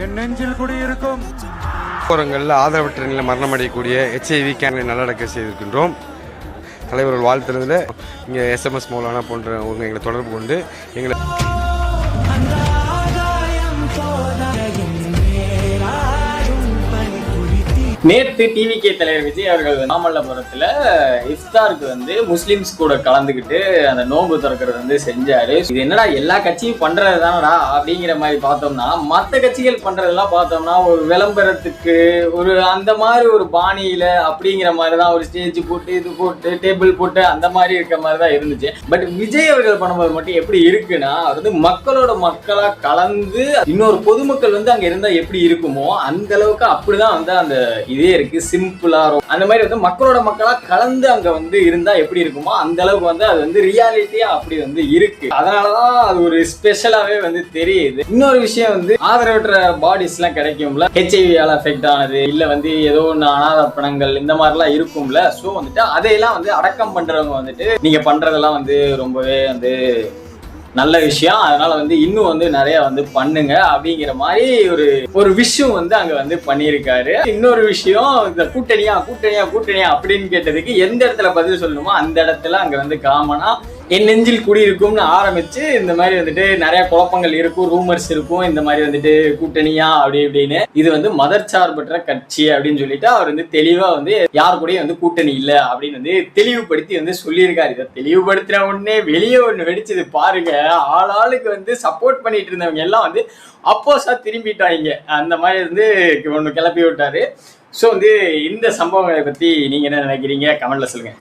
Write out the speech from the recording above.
என் நெஞ்சில் குடியிருக்கும். போரங்களில் ஆதரவற்ற நிலையில் மரணமடையக்கூடிய HIV கேன்களை நல்லடக்க செய்திருக்கின்றோம். தலைவர்கள் வாழ்த்துறதுல இங்கே SMS மௌலானா போன்ற எங்களை தொடர்பு கொண்டு எங்களை நேற்று டிவிகே தலைவர் விஜய் அவர்கள் மாமல்லபுரத்துல இஃப்தாருக்கு முஸ்லிம்ஸ் கூட கலந்துக்கிட்டு அந்த நோன்பு திறக்கிறது செஞ்சாரு. இது என்னடா எல்லா கட்சியும் பண்றது தானடா அப்படிங்கிற மாதிரி பார்த்தோம்னா, மற்ற கட்சிகள் பண்றதெல்லாம் பார்த்தோம்னா ஒரு விளம்பரத்துக்கு ஒரு அந்த மாதிரி ஒரு பாணியில அப்படிங்கிற மாதிரிதான் ஒரு ஸ்டேஜ் போட்டு இது போட்டு டேபிள் போட்டு அந்த மாதிரி இருக்க மாதிரி தான் இருந்துச்சு. பட் விஜய் அவர்கள் பண்ணும்போது மட்டும் எப்படி இருக்குன்னா, அவர் மக்களோட மக்களா கலந்து இன்னொரு பொதுமக்கள் அங்க இருந்தா எப்படி இருக்குமோ அந்த அளவுக்கு அப்படிதான் அந்த இதே இருக்கு. சிம்பிளா அந்த மாதிரி மக்களோட மக்களா கலந்து அங்க இருந்தா எப்படி இருக்குமோ அந்த அளவுக்கு அது ரியாலிட்டியா அப்படி இருக்கு. அதனாலதான் அது ஒரு ஸ்பெஷலாவே தெரியுது. இன்னொரு விஷயம் ஆதரவற்ற பாடிஸ் எல்லாம் கிடைக்கும்ல, HIV-ஆல அஃபெக்ட் ஆனது இல்ல ஏதோ ஒண்ணு அனாதை பணங்கள் இந்த மாதிரி எல்லாம் இருக்கும்ல. சோ அதையெல்லாம் அடக்கம் பண்றவங்க நீங்க பண்றதெல்லாம் ரொம்பவே நல்ல விஷயம். அதனால இன்னும் நிறைய பண்ணுங்க அப்படிங்கிற மாதிரி ஒரு விஷயம் அங்க பண்ணியிருக்காரு. இன்னொரு விஷயம், இந்த கூட்டணியா கூட்டணியா கூட்டணியா அப்படின்னு கேட்டதுக்கு எந்த இடத்துல பதில் சொல்லணுமோ அந்த இடத்துல அங்க காமனா என் நெஞ்சில் குடியிருக்கும்னு ஆரம்பிச்சு இந்த மாதிரி நிறைய குழப்பங்கள் இருக்கும், ரூமர்ஸ் இருக்கும். இந்த மாதிரி கூட்டணியா அப்படி இப்படின்னு இது மதச்சார்பற்ற கட்சி அப்படின்னு சொல்லிட்டு அவர் தெளிவா யார் கூடயும் கூட்டணி இல்லை அப்படின்னு தெளிவுபடுத்தி சொல்லியிருக்காரு. இதை தெளிவுபடுத்தின உடனே வெளியே ஒண்ணு வெடிச்சது பாருங்க. ஆளாளுக்கு சப்போர்ட் பண்ணிட்டு இருந்தவங்க எல்லாம் அப்போசா திரும்பிட்டாங்க. அந்த மாதிரி ஒண்ணு கிளப்பி விட்டாரு. ஸோ இந்த சம்பவங்களை பத்தி நீங்க என்ன நினைக்கிறீங்க? கமெண்ட்ல சொல்லுங்க.